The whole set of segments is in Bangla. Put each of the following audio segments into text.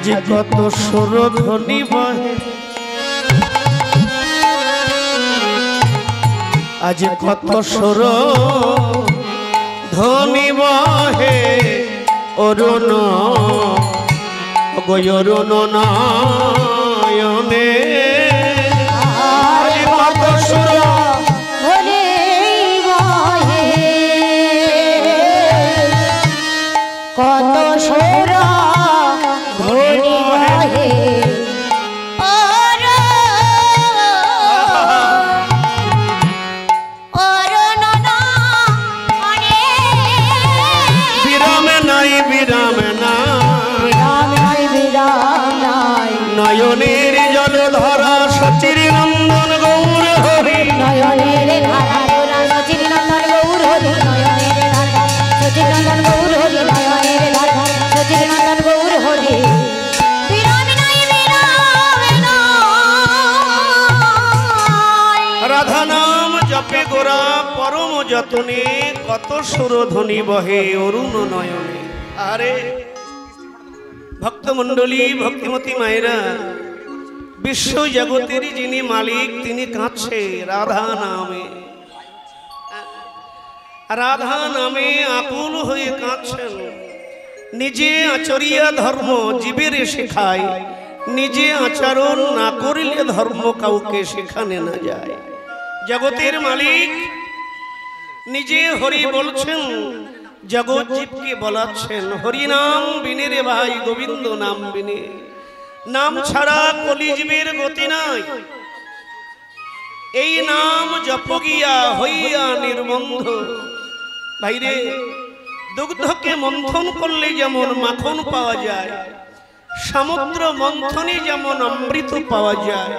আজি কত সুর ধ্বনি বহে, আজি কত সুর ধ্বনি বহে অরুণ গয়রুণ নয়নে। আজি কত সুর ধ্বনি বহে, কত সুর ধ্বনি বহে নয়নের জল ধরা সচির নন্দন গৌর হরি, নয়নের ধারা সচির নন্দন গৌর হরি, নয়নের ধারা সচির নন্দন গৌর হরি, নয়নের ধারা সচির নন্দন গৌর হরি। রাধা নাম জপে গোরা পরম যতনে, কত সুরধ্বনি বহে অরুণ নয়নে। আরে ভক্তমণ্ডলী, ভক্তিমতী মায়েরা, বিশ্ব জগতের যিনি মালিক তিনি কাঁদছে রাধা নামে, রাধা নামে আকুল হয়ে কাঁদছেন। নিজে আচরিয়া ধর্ম জীবের শেখায়, নিজে আচরণ না করিলে ধর্ম কাউকে শেখানে না যায়। জগতের মালিক নিজে হরি বলছেন, জগৎ জীবকে বলাচ্ছেন হরি নাম বিনে রে ভাই, গোবিন্দ নাম বিনে, নাম ছাড়া কলিজীবের গতি নাই। এই নাম জপ গিয়া হইয়া নির্বন্ধ। ভাইরে, দুগ্ধকে মন্থন করলে যেমন মাখন পাওয়া যায়, সমুদ্র মন্থনে যেমন অমৃত পাওয়া যায়,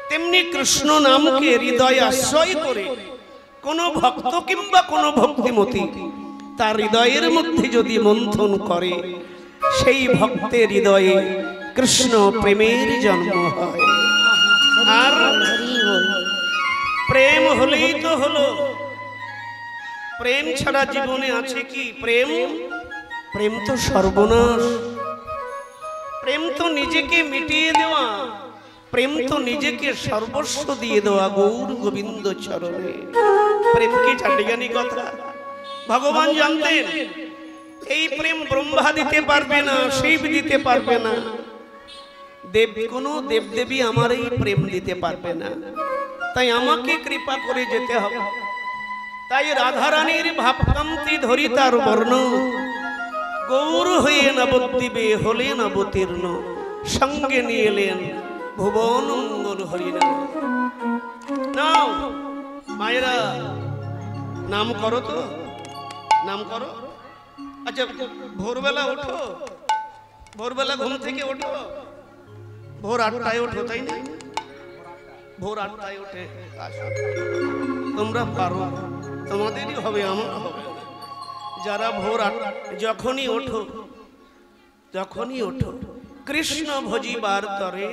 তেমনি কৃষ্ণ নামকে হৃদয় আশ্রয় করে কোন ভক্ত কিংবা কোন ভক্তিমতী তার হৃদয়ের মধ্যে যদি মন্থন করে, সেই ভক্তের হৃদয়ে কৃষ্ণ প্রেমের জন্ম হয়। আর প্রেম হলেই তো হলো। প্রেম ছাড়া জীবনে আছে কি? প্রেম প্রেম তো সর্বনাশ। প্রেম তো নিজেকে মিটিয়ে দেওয়া, প্রেম তো নিজেকে সর্বস্ব দিয়ে দেওয়া গৌর গোবিন্দ চরণে। প্রেম কি চাটিগানি কথা? ভগবান জানতেন এই প্রেম ব্রহ্মা দিতে পারবে না, শিব দিতে পারবে না, কোন দেবদেবী আমার এই প্রেম দিতে পারবে না, তাই আমাকে কৃপা করে যেতে হবে। তাই রাধারানীর ভাবকান্তি ধরি তার বর্ণ, গৌর হয়ে নবদ্বীপে হলেন অবতীর্ণ, সঙ্গে নিয়ে এলেন ভুবন মঙ্গল হরিনাম। নাও মায়েরা, নাম করো তো, নাম করো। আচ্ছা, ভোরবেলা ওঠো, ভোরবেলা ঘুম থেকে ওঠো, ভোর 8টায় ওঠো, তাই না? ভোর 8টায় ওঠে তোমরা পারো, তোমাদেরই হবে, আমার হবে। যারা ভোর 8 যখনই ওঠো, যখনই ওঠো, কৃষ্ণ ভজিবার তরে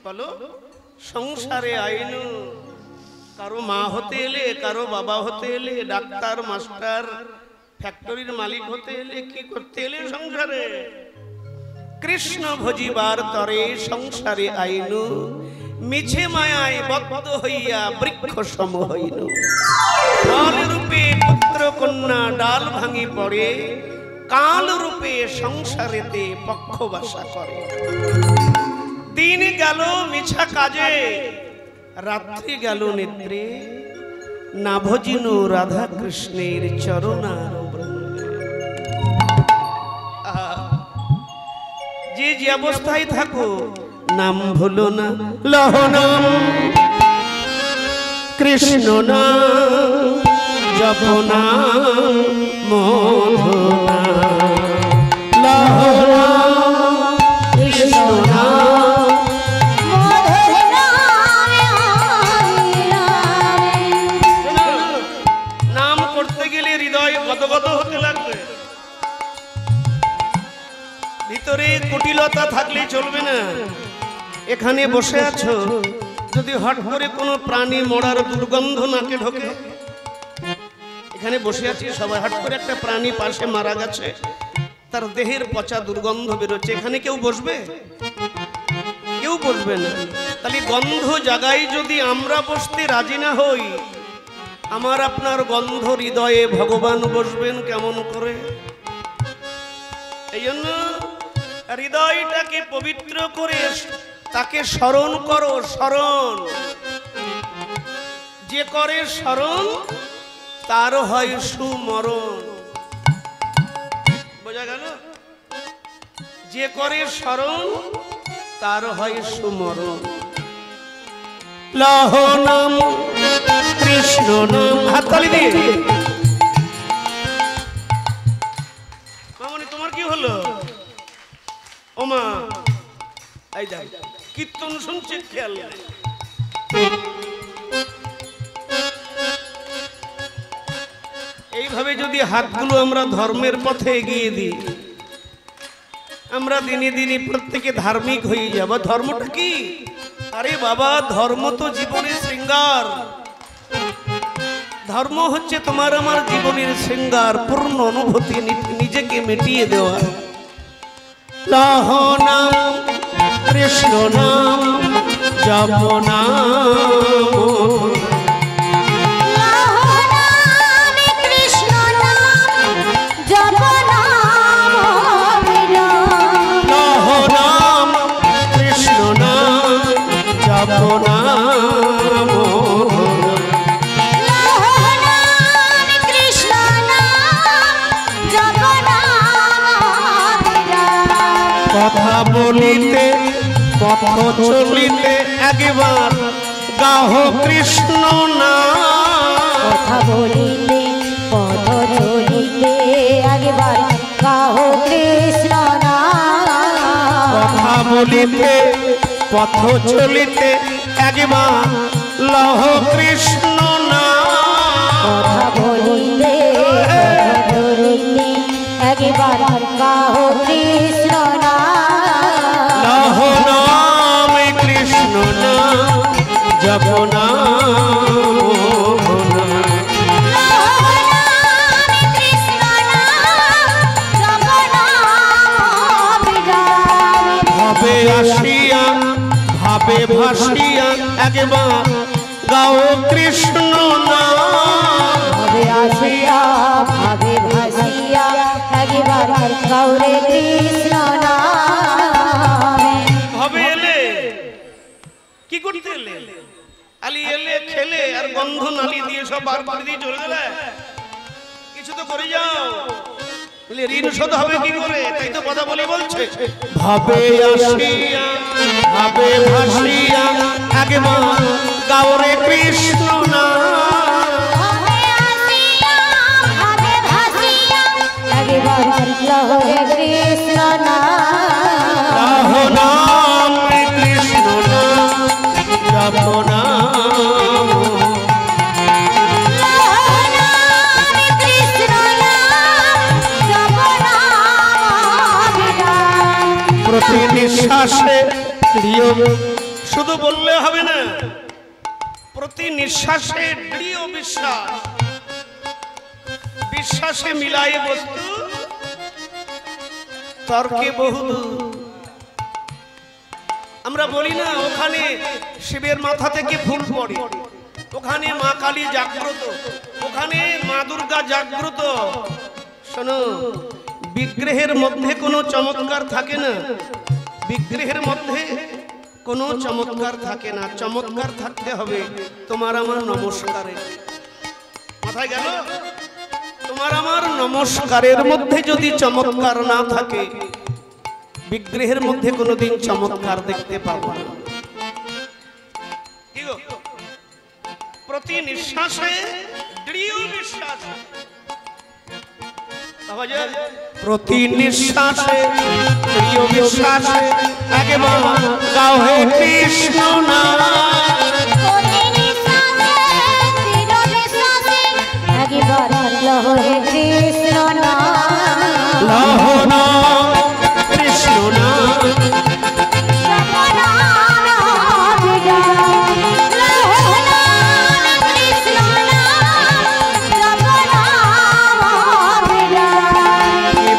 বলো সংসারে আইনু। কারো মা হতে এলে, কারো বাবা হতে এলে, ডাক্তার মাস্টার ফ্যাক্টরির মালিক হতে এলে, কি করতে এলে সংসারে? কৃষ্ণ ভজিবার তরে সংসারে আইনু, মিছে মায়ায় বদ্ধ হইয়া বৃক্ষ সম হইনু। ফল রূপে পুত্র কন্যা ডাল ভাঙি পড়ে, কাল রূপে সংসারেতে পক্ষ বাসা করে। দিন গেল মিছা কাজে, রাত্রি গেল নেত্রে, না ভজিনু রাধা কৃষ্ণের চরণার বৃন্দে। যে যে অবস্থায় থাকো, নাম ভুলো না, লহ নাম কৃষ্ণ নাম, জপ নাম মধু নাম, লহ নাম কৃষ্ণ নাম, নাম করতে গেলে হৃদয় গদগদ হতে লাগবে। ভিতরে কুটিলতা থাকলে চলবে না। এখানে বসে আছো, যদি হট করে কোনো প্রাণী মরার দুর্গন্ধ নাকে ঢোকে, এখানে বসে আছি সবাই, হট করে একটা প্রাণী পাশে মারা গেছে, তার দেহের পচা দুর্গন্ধ বেরোচ্ছে, এখানে কেউ বসবে? কেউ বসবে না। তাহলে গন্ধ জায়গায় যদি আমরা বসতে রাজি না হই, আমার আপনার গন্ধ হৃদয়ে ভগবান বসবেন কেমন করে? এই জন্য হৃদয়টাকে পবিত্র করে তাকে স্মরণ করো। স্মরণ যে করে স্মরণ তার হয় সুমরণ। বোঝা গেল? যে করে স্মরণ তার হয় সুমরণ। লহ নাম কৃষ্ণ নাম, হাততালি দিয়ে। মামনি তোমার কি হলো? ওমা এই যাই কীর্তন শুনছে, খেয়াল নেই। এইভাবে যদি হাতগুলো আমরা ধর্মের পথে এগিয়ে দিই, আমরা দিনে দিনে প্রত্যেকে ধার্মিক হয়ে যাব। ধর্মটা কি? আরে বাবা, ধর্ম তো জীবনের শৃঙ্গার। ধর্ম হচ্ছে তোমার আমার জীবনের শৃঙ্গার, পূর্ণ অনুভূতি, নিজেকে মিটিয়ে দেওয়া। লহ নাম কৃষ্ণ নাম জপ নাম, কথা বলিতে পথ চলিতে একবার গাহ কৃষ্ণ নাম। কথা বলিতে পথ চলিতে একবার গাহ কৃষ্ণ নাম। কথা বলিতে পথ চলিতে একবার লহ কৃষ্ণ নাম। কথা বলিতে পথ চলিতে একবার গাহ কৃষ্ণ নাম। লহ নাম কৃষ্ণ নাম জপ ভাবে আসিয়া ভাবে ভাসিয়া একবার গাও কৃষ্ণ নাম। ভাবে আসিয়া ভাবে ভাসিয়া একবার গৌরে কৃষ্ণ নাম। ভাবে এলে কি করতে এলে? আলি এলে খেলে আর গন্ধ নালি দিয়ে সব বার করে দিয়ে চলে গেলে। কিছু তো করে যাও, ঋণ শোধ হবে কি করে? তাই তো কথা বলি বলছে। ভাবে আসিয়া ভাবে ভাসিয়া একবার গাওরে কৃষ্ণ নাম। ভাবে আসিয়া ভাবে ভাসিয়া একবার গৌরে কৃষ্ণ নাম। লহ নাম কৃষ্ণ নাম জপ নাম। প্রতি নিঃশ্বাসে প্রিয়, শুধু বললে হবে না, প্রতি নিঃশ্বাসে দৃঢ় বিশ্বাস, বিশ্বাসে মিলাই বস্তু তর্কে বহুদূর। আমরা বলি না ওখানে শিবের মাথা থেকে ফুল পড়ে, ওখানে মা কালী জাগ্রত, ওখানে মা দুর্গা জাগ্রত। শোনো, বিগ্রহের মধ্যে কোনো চমৎকার থাকে না, বিগ্রহের মধ্যে কোনো চমৎকার থাকে না। চমৎকার থাকতে হবে তোমার আমার নমস্কারে। মাথায় গেল? তোমার আমার নমস্কারের মধ্যে যদি চমৎকার না থাকে, বিগ্রহের মধ্যে কোনোদিন চমৎকার দেখতে পাবো না। কি গো? প্রতি নিঃশ্বাসে দৃঢ় বিশ্বাস, প্রতি নিঃশ্বাসে প্রিয় বিশ্বাসে একবার গাও হে কৃষ্ণ নাম। একবার লহ হে কৃষ্ণ নাম। লহ নাম কৃষ্ণ নাম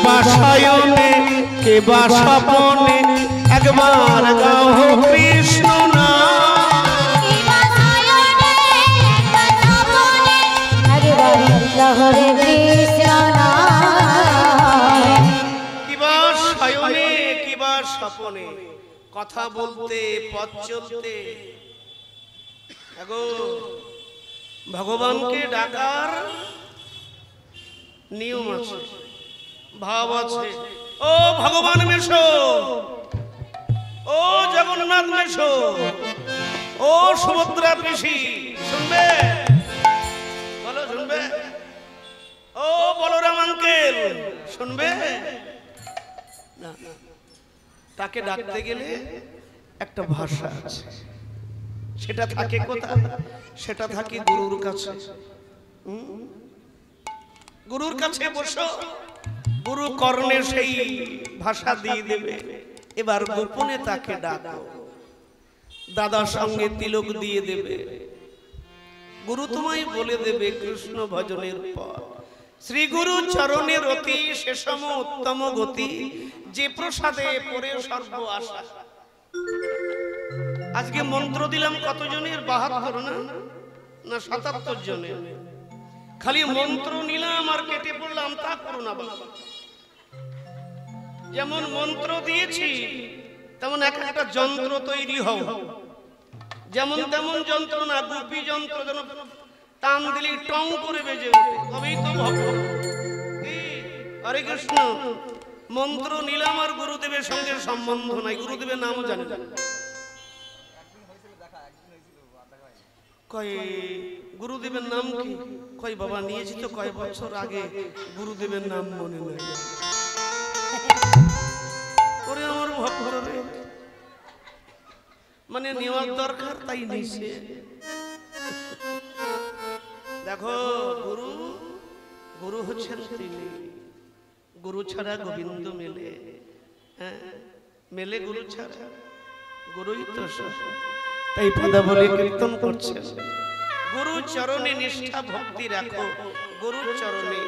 বাসায়ন কিবা স্বপনে একবার গাও কৃষ্ণ নাম, কিবা সায়নে কিবা স্বপনে একবার লহরে কৃষ্ণ নাম। কিবা শয়নে কিবা স্বপনে, কথা বলতে পথ চলতে আগো ভগবানকে ডাকার নিয়ম আছে, ভাব আছে। ও ভগবান মেশো, ও জগন্নাথ মেশো, ও সুভদ্রা পিসি, শুনবে? বলো শুনবে? ও বলরাম আঙ্কেল, শুনবে? না, তাকে ডাকতে গেলে একটা ভাষা আছে, সেটা থাকে কোথায়? সেটা থাকে গুরুর কাছে। গুরুর কাছে বসো, গুরু কর্ণে সেই ভাষা দিয়ে দেবে। এবার গোপনে তাকে ডাকো, দাদার সঙ্গে তিলক দিয়ে দেবে। গুরু তোমায় বলে দেবে কৃষ্ণ ভজনের পর। শ্রী গুরু চরণের অতি শেষম উত্তম গতি, যে প্রসাদে পরে সর্ব আশা। আজকে মন্ত্র দিলাম কতজনের? 72 না 77 জনের। খালি মন্ত্র নিলাম আর কেটে পড়লাম, তা করো না বাবা। যেমন মন্ত্র দিয়েছি তেমন একটা যন্ত্র তৈরি হও, যেমন তেমন যন্ত্র না। গুপি যন্ত্র যেন টান দিলে টং করে বেজে ওঠে, তবেই তো ভক্ত। হরে কৃষ্ণ। মন্ত্র নিলাম আর গুরুদেবের সঙ্গে সম্বন্ধ নাই, গুরুদেবের নামও জানি না। কয় গুরুদেবের নাম কি? কয় বাবা নিয়েছি তো কয় বছর আগে, গুরুদেবের নাম মনে নাই। ওরে আমার ভক্ত রে, মানে নেওয়ার দরকার তাই নিছে। দেখো গুরু, গুরু হচ্ছেন তিনি। গুরু ছাড়া গোবিন্দ মেলে? হ্যাঁ মেলে গুরু ছাড়া? গুরুই তো সব। তাই পদাবলী কীর্তন করছেন, গুরু চরণে নিষ্ঠা ভক্তি রাখো, গুরু চরণে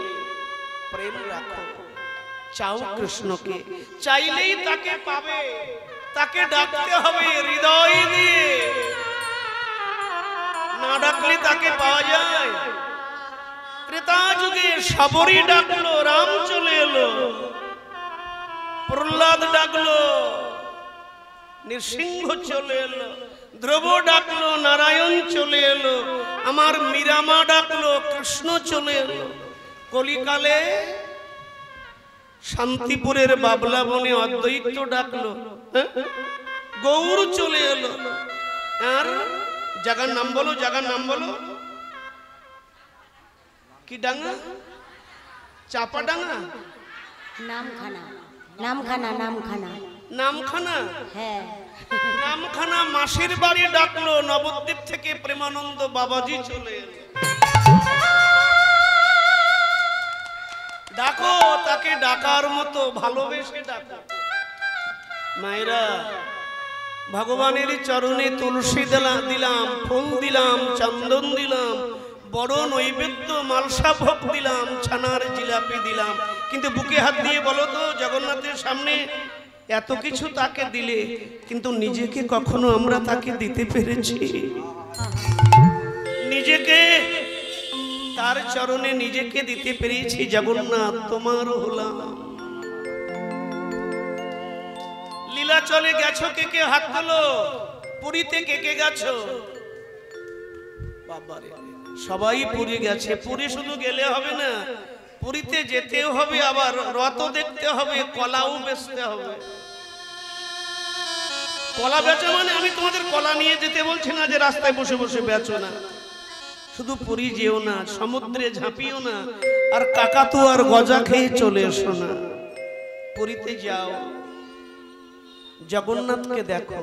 প্রেম রাখো। চাও কৃষ্ণকে, চাইলেই তাকে পাবে। তাকে ডাকতে হবে হৃদয় দিয়ে, না ডাকলে তাকে পাওয়া যায়? ত্রেতা যুগে সবরই ডাকলো, রাম চলে এলো। প্রহ্লাদ ডাকলো, নৃসিংহ চলে এলো। ধ্রুব ডাকলো, নারায়ণ চলে এলো। আমার মীরামা ডাকলো, কৃষ্ণ চলে এলো। কলিকালে শান্তিপুরের বাবলা বনে অদ্বৈত ডাকলো, গৌর চলে এলো। আর জায়গার নাম বলো, জায়গার নাম বলো। কি ডাঙ্গা? চাপা ডাঙ্গা? নামখানা, নামখানা, নামখানা, নামখানা। হ্যাঁ নামখানা মাসির বাড়ি ডাকলো। নবদ্বীপ থেকে প্রেমানন্দ বাবাজি চলে এলো। ডাকো তাকে, ডাকার মতো ভালোবেসে ডাকো। মায়েরা, ভগবানের চরণে তুলসী দিলাম, ফুল দিলাম, চন্দন দিলাম, বড় নৈবেদ্য মালসা ভোগ দিলাম, ছানার জিলাপি দিলাম। কিন্তু বুকে হাত দিয়ে বলো তো, জগন্নাথের সামনে এত কিছু তাকে দিলে, কিন্তু নিজেকে কখনো আমরা তাকে দিতে পেরেছি? নিজেকে তার চরণে নিজেকে দিতে পেরেছি? জগন্নাথ তোমার হলাম। লীলা চলে গেছো, কে কে হাত তোলো। পুরীতে কে কে গেছো? বাবারে, সবাই পুরী গেছে। পুরী শুধু গেলে হবে না, পুরীতে যেতেও হবে, আবার রথ দেখতে হবে, কলাও বেচতে হবে। কলা বেচো মানে আমি তোমাদের কলা নিয়ে যেতে বলছি না যে রাস্তায় বসে বসে বেচো না। শুধু পুরী যেও না, সমুদ্রে ঝাঁপিও না, আর কাকাতুয়ার গজা খেয়ে চলে এসো না। পুরীতে যাও, জগন্নাথকে দেখো।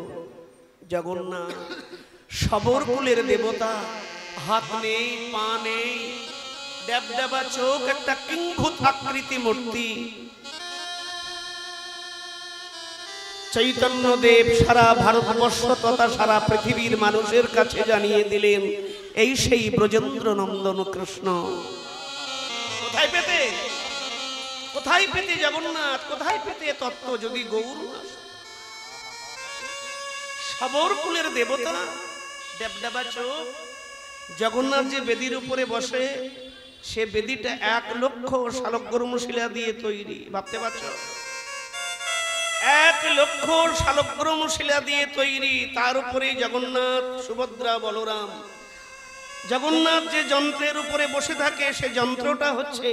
জগন্নাথ সবরকুলের দেবতা, হাত নেই, পা নেই, ড্যাবড্যাবা চোখ, একটা কিংভূত আকৃতি মূর্তি। চৈতন্য দেব সারা ভারতবর্ষ তথা সারা পৃথিবীর মানুষের কাছে জানিয়ে দিলেন, এই সেই ব্রজেন্দ্র নন্দন কৃষ্ণ। কোথায় পেতে? কোথায় পেতে জগন্নাথ, কোথায় পেতে তত্ত্ব যদি গৌর না? সবর কুলের দেবতা দেবদেবা চোখ। জগন্নাথ যে বেদির উপরে বসে, সে বেদিটা 1 লক্ষ শালগ্রাম শিলা দিয়ে তৈরি। ভাবতে পারছো? 1 লক্ষ শালগ্রাম শিলা দিয়ে তৈরি। তার উপরে জগন্নাথ, সুভদ্রা, বলরাম। জগন্নাথ যে যন্ত্রের উপরে বসে থাকে, সে যন্ত্রটা হচ্ছে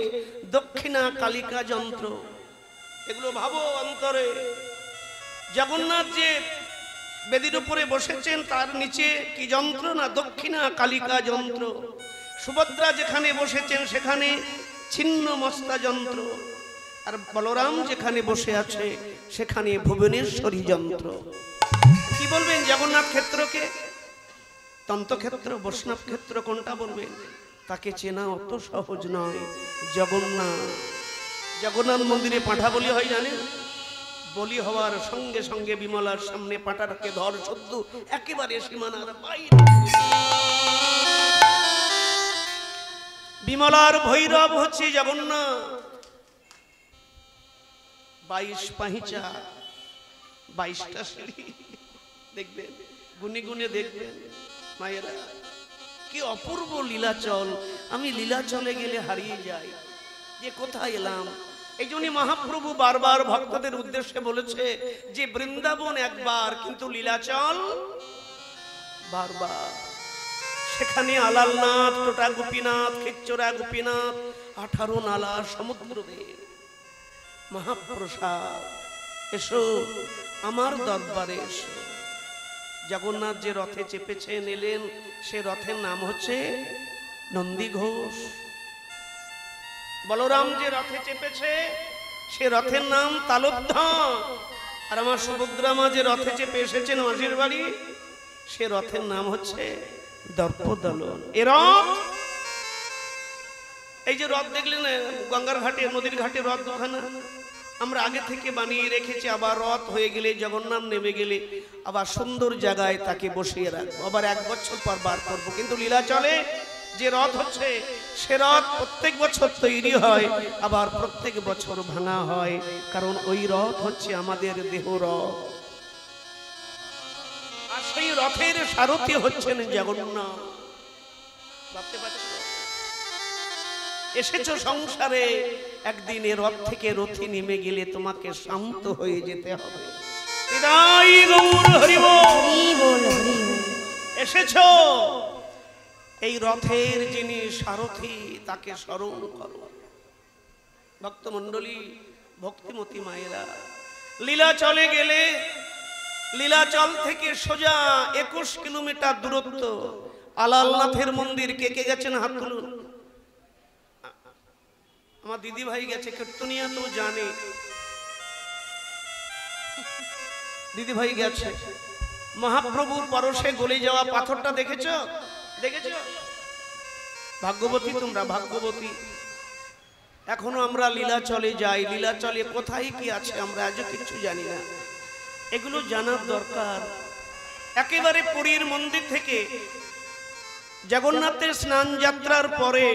দক্ষিণা কালিকা যন্ত্র। এগুলো ভাবো অন্তরে। জগন্নাথ যে বেদির উপরে বসেছেন, তার নিচে কি যন্ত্র? না দক্ষিণা কালিকা যন্ত্র। সুভদ্রা যেখানে বসেছেন, সেখানে ছিন্ন মস্তা যন্ত্র। আর বলরাম যেখানে বসে আছে, সেখানে ভুবনেশ্বরী যন্ত্র। কি বলবেন জগন্নাথ ক্ষেত্রকে? তন্ত্রক্ষেত্র, বৈষ্ণব ক্ষেত্র কোনটা বলবেন? তাকে চেনা অত সহজ নয়। জগন্নাথ, জগন্নাথ মন্দিরে পাঁঠা বলি হয় জানেন? বলি হওয়ার সঙ্গে সঙ্গে বিমলার সামনে পাঁঠাটাকে ধর সদ্য একেবারে সীমানার বাইরে। বিমলার ভৈরব হচ্ছে জগন্নাথ। 22 পাহিচা, 22টা সিঁড়ি। দেখবেন, গুনে গুনে দেখবেন মায়েরা, কি অপূর্ব লীলাচল। আমি লীলাচলে গেলে হারিয়ে যাই যে কোথায় এলাম। এই জন্যই মহাপ্রভু বারবার ভক্তদের উদ্দেশ্যে বলেছে যে বৃন্দাবন একবার, কিন্তু লীলাচল বারবার। সেখানে আলালনাথ, টোটা গোপীনাথ, খিচ্চরা গোপীনাথ, 18 নালা সমুদ্রদেব। মহাপ্রসাদ, এসো আমার দরবারে এসো। জগন্নাথ যে রথে চেপেছেন এলেন, সে রথের নাম হচ্ছে নন্দী ঘোষ। বলরাম যে রথে চেপেছে, সে রথের নাম তালোধ্বজ। আর আমার সুভদ্রা মা যে রথে চেপে এসেছেন মাসির বাড়ি, সে রথের নাম হচ্ছে দর্পদলন। এ রথ, এই যে রথ দেখলেন গঙ্গার ঘাটে, নদীর ঘাটে রথ দুখানা আমরা আগে থেকে বানিয়ে রেখেছি। আবার রথ হয়ে গেলে, জগন্নাথ নেমে গেলে আবার সুন্দর জায়গায় তাকে বসিয়ে রাখবো, আবার 1 বছর পর বার করবো। কিন্তু লীলা চলে যে রথ হচ্ছে, সে রথ প্রত্যেক বছর তৈরি হয়, আবার প্রত্যেক বছর ভাঙা হয়। কারণ ওই রথ হচ্ছে আমাদের দেহ রথ। আর সেই রথের সারথি হচ্ছেন জগন্নাথ। ভাবতে পারছো? এসেছো সংসারে, একদিন এ রথ থেকে রথি নেমে গেলে তোমাকে শান্ত হয়ে যেতে হবে। হৃদয় গৌর হরি বল। এসেছো, এই রথের যিনি সারথি, তাকে স্মরণ করো। ভক্তমণ্ডলী, ভক্তিমতী মায়েরা, লীলাচলে গেলে, লীলাচল থেকে সোজা 21 কিলোমিটার দূরত্ব আলালনাথের মন্দির। কে কে গেছেন হাত তুলুন। আমার দিদি ভাই গেছে, কীর্তনিয়া তো জানে, দিদি ভাই গেছে। মহাপ্রভুর পরশে গলে যাওয়া পাথরটা দেখেছো? দেখেছো? ভাগ্যবতী তোমরা, ভাগ্যবতী। এখনো আমরা লীলাচলে যাই। লীলাচলে কোথায় কি আছে আমরা আজও কিছু জানি না। এগুলো জানার দরকার। একেবারে পুরীর মন্দির থেকে জগন্নাথের স্নান যাত্রার পরে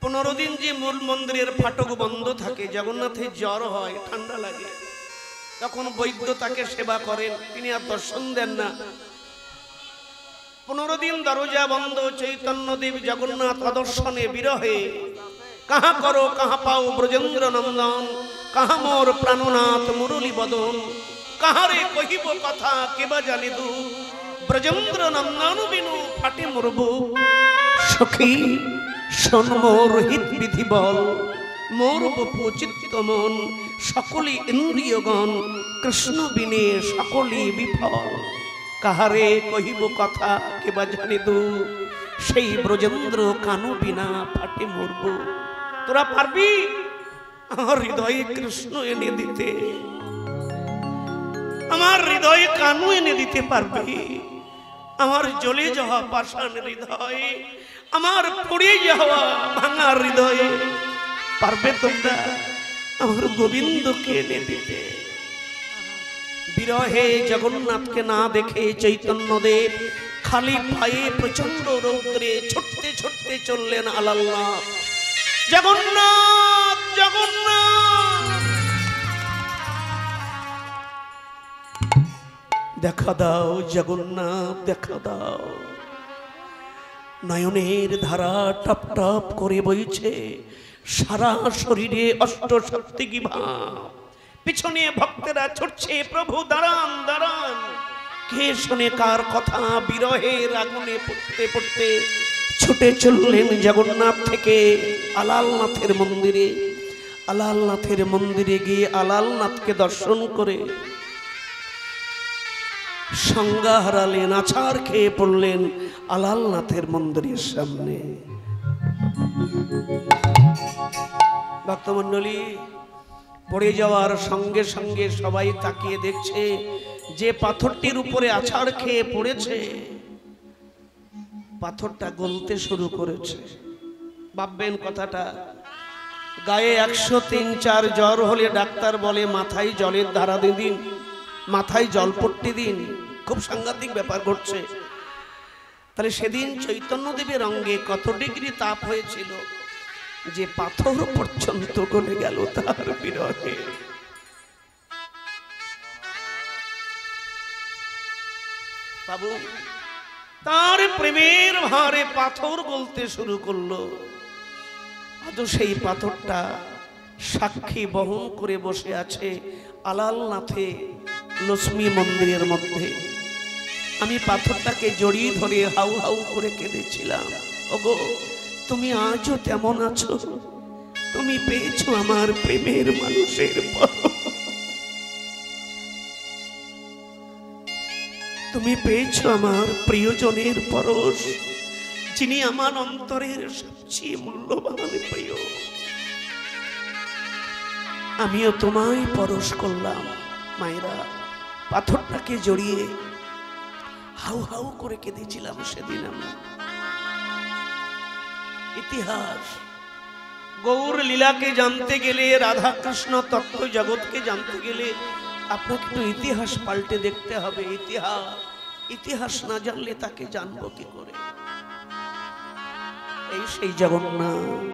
15 দিন যে মূল মন্দিরের ফাটক বন্ধ থাকে, জগন্নাথের জ্বর হয়, ঠান্ডা লাগে, তখন বৈদ্য তাকে সেবা করেন, তিনি আর দর্শন দেন না। 15 দিন দরজা বন্ধ। চৈতন্যদেব জগন্নাথ অদর্শনে বিরহে, কাহা করো কাহা পাও ব্রজেন্দ্র নন্দন, কাহা মোর প্রাণনাথ মুরলী বদন, কাহারে কহিব কথা কেবা জানি দু, ব্রজেন্দ্র নন্দন বিনু ফাটে মরবু। সখী শোন মোর হিত বিধি বল, মোর বপু চিত্ত মন, সকলি ইন্দ্রিয়গণ, কৃষ্ণ বিনে সকলি বিফল। কাহারে কহিব কথা কেবা জানি দু, সেই ব্রজেন্দ্র কানু বিনা ফাটে মরবু। তোরা পারবি আমার হৃদয়ে কৃষ্ণ এনে দিতে? আমার হৃদয়ে কানু এনে দিতে পারবি? আমার জ্বলে যাওয়া পাষাণ হৃদয়ে, আমার পড়ে যাওয়া ভাঙা হৃদয়ে পারবে তোমরা আমার গোবিন্দকে এনে দিতে? বিরহে জগন্নাথকে না দেখে চৈতন্যদেব খালি পায়ে প্রচন্ড রৌদ্রে ছুটতে ছুটতে চললেন আলালনাথ। জগন্নাথ জগন্নাথ দেখা দাও, জগন্নাথ দেখা দাও। নয়নের ধারা টপ টপ করে বইছে, সারা শরীরে অষ্টশক্তি কি ভাব। পিছনে ভক্তেরা ছুটছে, প্রভু দাঁড়ান দাঁড়ান। কে শুনে কার কথা, বিরহের আগুনে পড়তে পড়তে ছুটে চললেন জগন্নাথ থেকে আলালনাথের মন্দিরে। আলালনাথের মন্দিরে গিয়ে আলালনাথকে দর্শন করে সংজ্ঞা হারালেন, আছাড় খেয়ে পড়লেন আলালনাথের মন্দিরের সামনে। ভক্তমণ্ডলী, পড়ে যাওয়ার সঙ্গে সঙ্গে সবাই তাকিয়ে দেখছে যে পাথরটির উপরে আছাড় খেয়ে পড়েছে, পাথরটা গলতে শুরু করেছে। ভাববেন কথাটা, গায়ে 103-4 জ্বর হলে ডাক্তার বলে মাথায় জলের ধারা দিন, মাথায় জলপট্টি দিন। খুব সাংঘাতিক ব্যাপার ঘটছে। তাহলে সেদিন চৈতন্যদেবের অঙ্গে কত ডিগ্রি তাপ হয়েছিল যে পাথর পর্যন্ত গলে গেল তার বিরহে। বাবু, তার প্রেমের ভারে পাথর গলতে শুরু করলো। আজও সেই পাথরটা সাক্ষী বহন করে বসে আছে আলালনাথে লক্ষ্মী মন্দিরের মধ্যে। আমি পাথরটাকে জড়িয়ে ধরে হাউ হাউ করে কেঁদেছিলাম, ওগো তুমি আজও তেমন আছো, তুমি পেয়েছো আমার প্রেমের মানুষের পরশ, তুমি পেয়েছো আমার প্রিয়জনের পরশ, যিনি আমার অন্তরের সবচেয়ে মূল্যবান প্রিয়। আমিও তোমায় পরশ করলাম। মায়েরা, পাথরটাকে জড়িয়ে হাউ হাউ করে কেঁদেছিলাম সেদিন আমি। ইতিহাস, গৌর লীলাকে জানতে গেলে, রাধা কৃষ্ণ তত্ত্ব জগৎকে জানতে গেলে আপনাকে একটু ইতিহাস পাল্টে দেখতে হবে। ইতিহাস না জানলে তাকে জানবো কি করে? এই সেই জগন্নাথ,